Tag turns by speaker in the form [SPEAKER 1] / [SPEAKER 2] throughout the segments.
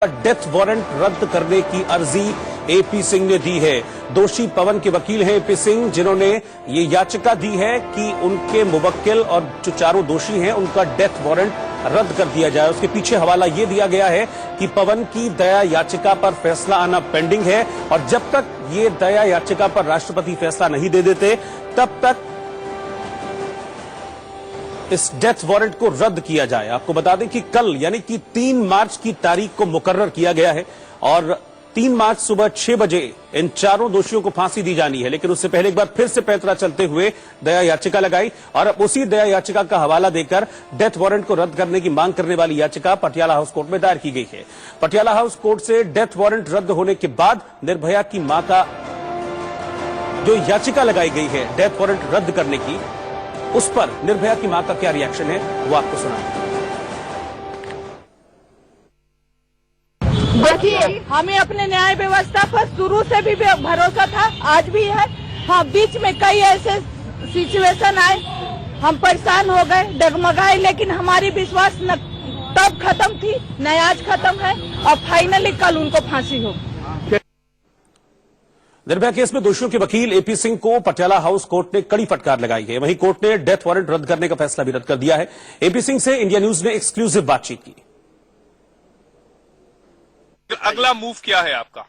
[SPEAKER 1] Death warrant रद्द करने की अर्जी एपी सिंह ने दी है। दोषी पवन के वकील हैं एपी सिंह, जिन्होंने ये याचिका दी है कि उनके मुवक्किल और जो चारों दोषी हैं उनका डेथ वारंट रद्द कर दिया जाए। उसके पीछे हवाला ये दिया गया है कि पवन की दया याचिका पर फैसला आना पेंडिंग है और जब तक ये दया याचिका पर राष्ट्रपति फैसला नहीं दे देते तब तक इस डेथ वारंट को रद्द किया जाए। आपको बता दें कि कल यानी कि 3 मार्च की तारीख को मुकर्रर किया गया है और 3 मार्च सुबह 6 बजे इन चारों दोषियों को फांसी दी जानी है, लेकिन उससे पहले एक बार फिर से पैंतरा चलते हुए दया याचिका लगाई और अब उसी दया याचिका का हवाला देकर डेथ वारंट को रद्द करने की मांग करने वाली याचिका पटियाला हाउस कोर्ट में दायर की गई है। पटियाला हाउस कोर्ट से डेथ वारंट रद्द होने के बाद निर्भया की मां का जो याचिका लगाई गई है डेथ वारंट रद्द करने की, उस पर निर्भया की मां का क्या रिएक्शन है वो आपको सुना।
[SPEAKER 2] देखिए, हमें अपने न्याय व्यवस्था पर शुरू से भी भरोसा था, आज भी है। हाँ, बीच में कई ऐसे सिचुएशन आए, हम परेशान हो गए, डगमगाए, लेकिन हमारी विश्वास न तब खत्म थी न आज खत्म है और फाइनली कल उनको फांसी हो।
[SPEAKER 1] निर्भया केस में दोषियों के वकील एपी सिंह को पटियाला हाउस कोर्ट ने कड़ी फटकार लगाई है। वहीं कोर्ट ने डेथ वारंट रद्द करने का फैसला भी रद्द कर दिया है। एपी सिंह से इंडिया न्यूज ने एक्सक्लूसिव बातचीत की।
[SPEAKER 3] अगला मूव क्या है आपका?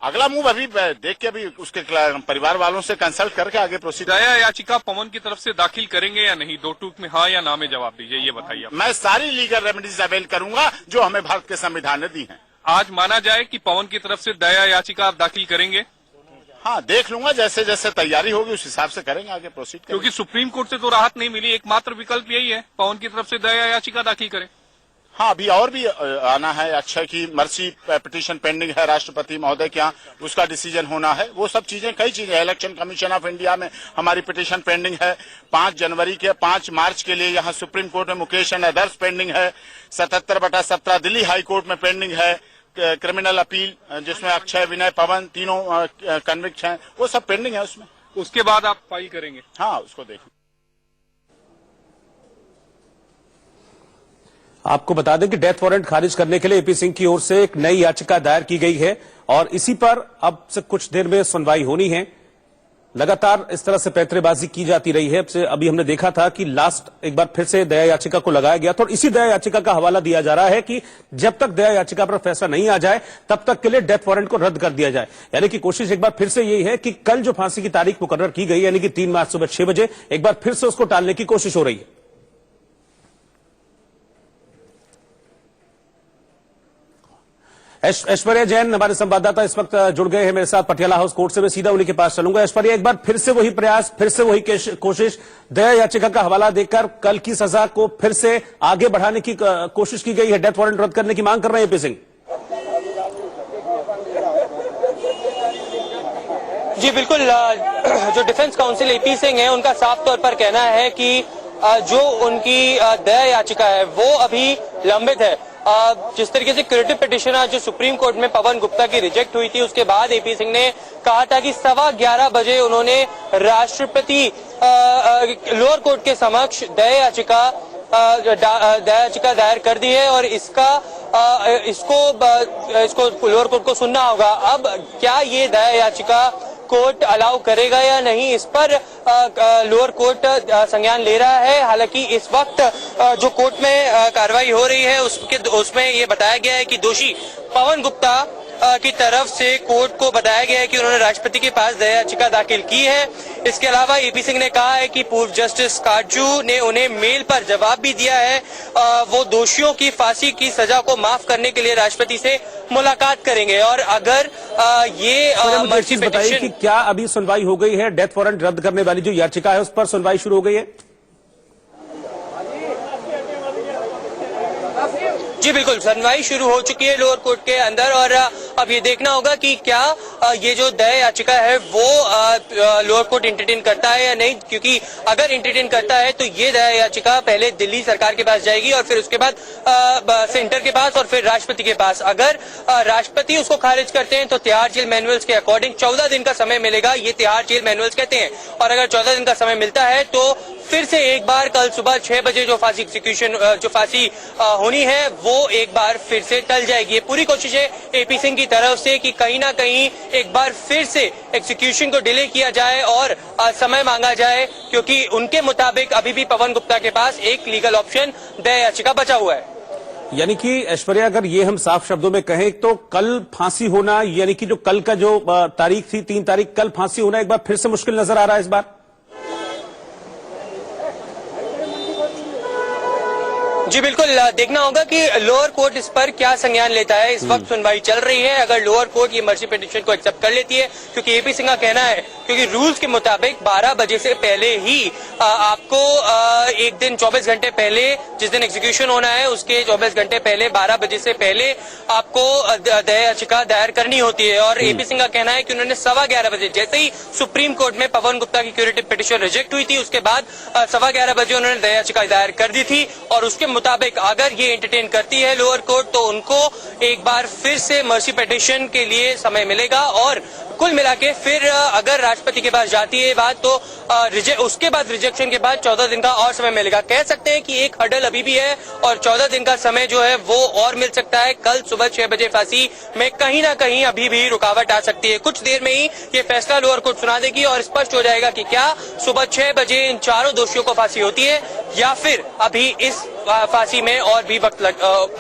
[SPEAKER 4] अगला मूव अभी देख के अभी उसके परिवार वालों से कंसल्ट करके आगे प्रोसीड।
[SPEAKER 3] दया याचिका पवन की तरफ से दाखिल करेंगे या नहीं? 2 टूक में हाँ या ना में जवाब दीजिए, ये बताइए।
[SPEAKER 4] मैं सारी लीगल रेमेडीज अवेल करूंगा जो हमें भारत के संविधान ने दी हैं।
[SPEAKER 3] आज माना जाए कि पवन की तरफ से दया याचिका आप दाखिल करेंगे?
[SPEAKER 4] हाँ, देख लूंगा, जैसे जैसे तैयारी होगी उस हिसाब से करेंगे, आगे प्रोसीड करेंगे।
[SPEAKER 3] क्योंकि सुप्रीम कोर्ट से तो राहत नहीं मिली, एकमात्र विकल्प यही है पवन की तरफ से दया याचिका दाखिल करें।
[SPEAKER 4] हाँ, अभी और भी आना है। अक्षय की मर्सी पिटीशन पेंडिंग है राष्ट्रपति महोदय के यहाँ, उसका डिसीजन होना है। वो सब चीजें, कई चीजें, इलेक्शन कमीशन ऑफ इंडिया में हमारी पिटीशन पेंडिंग है। 5 मार्च के लिए यहाँ सुप्रीम कोर्ट में मुकेश एंड अदर्स पेंडिंग है। 77/17 दिल्ली हाई कोर्ट में पेंडिंग है। क्रिमिनल अपील जिसमें अक्षय, विनय, पवन तीनों कन्विक्ट हैं, वो सब पेंडिंग है उसमें।
[SPEAKER 3] उसके बाद आप फाइल करेंगे?
[SPEAKER 4] हाँ, उसको देखें।
[SPEAKER 1] आपको बता दें कि डेथ वारंट खारिज करने के लिए एपी सिंह की ओर से एक नई याचिका दायर की गई है और इसी पर अब से कुछ देर में सुनवाई होनी है। लगातार इस तरह से पैंतरेबाजी की जाती रही है। अभी हमने देखा था कि लास्ट एक बार फिर से दया याचिका को लगाया गया था और इसी दया याचिका का हवाला दिया जा रहा है कि जब तक दया याचिका पर फैसला नहीं आ जाए तब तक के लिए डेथ वारंट को रद्द कर दिया जाए। यानी कि कोशिश एक बार फिर से यही है कि कल जो फांसी की तारीख मुकर्रर की गई यानी कि 3 मार्च सुबह 6 बजे, एक बार फिर से उसको टालने की कोशिश हो रही है। ऐश्वर्या जैन हमारे संवाददाता इस वक्त जुड़ गए हैं मेरे साथ पटियाला हाउस कोर्ट से। मैं सीधा उन्हीं के पास चलूंगा। ऐश्वर्या, एक बार फिर से वही प्रयास, फिर से वही कोशिश, दया याचिका का हवाला देकर कल की सजा को फिर से आगे बढ़ाने की कोशिश की गई है। डेथ वारंट रद्द करने की मांग कर रहे हैं एपी सिंह।
[SPEAKER 5] जी बिल्कुल, जो डिफेंस काउंसिल एपी सिंह है उनका साफ तौर पर कहना है कि जो उनकी दया याचिका है वो अभी लंबित है। जिस तरीके से क्यूरेटिव पिटीशन जो सुप्रीम कोर्ट में पवन गुप्ता की रिजेक्ट हुई थी, उसके बाद एपी सिंह ने कहा था कि 11:15 बजे उन्होंने राष्ट्रपति लोअर कोर्ट के समक्ष दया याचिका दायर कर दी है और इसको लोअर कोर्ट को सुनना होगा। अब क्या ये दया याचिका कोर्ट अलाउ करेगा या नहीं, इस पर लोअर कोर्ट संज्ञान ले रहा है। हालांकि इस वक्त जो कोर्ट में कार्रवाई हो रही है उसमें ये बताया गया है कि दोषी पवन गुप्ता की तरफ से कोर्ट को बताया गया है कि उन्होंने राष्ट्रपति के पास दया याचिका दाखिल की है। इसके अलावा एपी सिंह ने कहा है कि पूर्व जस्टिस काजू ने उन्हें मेल पर जवाब भी दिया है। वो दोषियों की फांसी की सजा को माफ करने के लिए राष्ट्रपति से मुलाकात करेंगे और अगर ये मर्सी
[SPEAKER 1] बताइए कि क्या अभी सुनवाई हो गई है? डेथ वारंट रद्द करने वाली जो याचिका है उस पर सुनवाई शुरू हो गई है?
[SPEAKER 5] जी बिल्कुल, सुनवाई शुरू हो चुकी है लोअर कोर्ट के अंदर और अब ये देखना होगा कि क्या ये जो दया याचिका है वो लोअर कोर्ट एंटरटेन करता है या नहीं, क्योंकि अगर एंटरटेन करता है तो ये दया याचिका पहले दिल्ली सरकार के पास जाएगी और फिर उसके बाद सेंटर के पास और फिर राष्ट्रपति के पास। अगर राष्ट्रपति उसको खारिज करते हैं तो तिहाड़ जेल मैनुअल्स के अकॉर्डिंग 14 दिन का समय मिलेगा, ये तिहाड़ जेल मैनुअल्स कहते हैं। और अगर 14 दिन का समय मिलता है तो फिर से एक बार कल सुबह 6 बजे जो फांसी एग्जीक्यूशन जो फांसी होनी है वो एक बार फिर से टल जाएगी। ये पूरी कोशिश है एपी सिंह की तरफ से कि कहीं ना कहीं एक बार फिर से एग्जीक्यूशन को डिले किया जाए और समय मांगा जाए, क्योंकि उनके मुताबिक अभी भी पवन गुप्ता के पास एक लीगल ऑप्शन दया याचिका बचा हुआ है।
[SPEAKER 1] यानी कि ऐश्वर्या, अगर ये हम साफ शब्दों में कहें तो कल फांसी होना, यानी कि जो कल का जो तारीख थी 3 तारीख, कल फांसी होना एक बार फिर से मुश्किल नजर आ रहा है इस बार।
[SPEAKER 5] जी बिल्कुल, देखना होगा कि लोअर कोर्ट इस पर क्या संज्ञान लेता है। इस वक्त सुनवाई चल रही है। अगर लोअर कोर्ट ये मर्सी पिटीशन को एक्सेप्ट कर लेती है, क्योंकि एपी सिंह का कहना है क्योंकि रूल्स के मुताबिक 12 बजे से पहले ही आपको एक दिन 24 घंटे पहले, जिस दिन एग्जीक्यूशन होना है उसके 24 घंटे पहले 12 बजे से पहले आपको दया याचिका दायर करनी होती है। और एपी सिंह का कहना है कि उन्होंने 11:15 बजे, जैसे ही सुप्रीम कोर्ट में पवन गुप्ता की क्यूरेटिव पिटीशन रिजेक्ट हुई थी, उसके बाद 11:15 बजे उन्होंने दया याचिका दायर कर दी थी। और उसके मुताबिक अगर ये एंटरटेन करती है लोअर कोर्ट तो उनको एक बार फिर से मर्सी पिटीशन के लिए समय मिलेगा। और कुल मिला के फिर अगर राष्ट्रपति के पास जाती है बात तो उसके बाद रिजेक्शन के बाद 14 दिन का और समय मिलेगा। कह सकते हैं कि एक हर्डल अभी भी है और 14 दिन का समय जो है वो और मिल सकता है। कल सुबह 6 बजे फांसी में कहीं ना कहीं अभी भी रुकावट आ सकती है। कुछ देर में ही ये फैसला लोअर कोर्ट सुना देगी और स्पष्ट हो जाएगा कि क्या सुबह 6 बजे इन चारों दोषियों को फांसी होती है या फिर अभी इस फांसी में और भी वक्त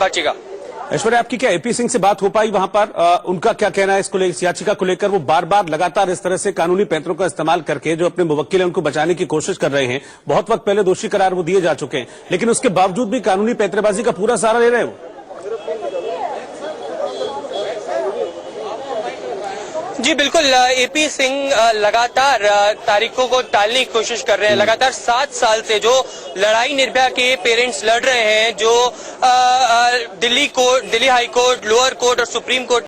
[SPEAKER 5] बचेगा।
[SPEAKER 1] ऐश्वर्या, आपकी क्या एपी सिंह से बात हो पाई वहां पर? उनका क्या कहना है इस याचिका को लेकर? वो बार बार लगातार इस तरह से कानूनी पैंतरों का इस्तेमाल करके जो अपने मुवक्किल है उनको बचाने की कोशिश कर रहे हैं। बहुत वक्त पहले दोषी करार वो दिए जा चुके हैं, लेकिन उसके बावजूद भी कानूनी पैंतरेबाजी का पूरा सहारा ले रहे हैं वो।
[SPEAKER 5] जी बिल्कुल, एपी सिंह लगातार तारीखों को टालने की कोशिश कर रहे हैं। लगातार 7 साल से जो लड़ाई निर्भया के पेरेंट्स लड़ रहे हैं, जो Delhi high court, lower court और सुप्रीम कोर्ट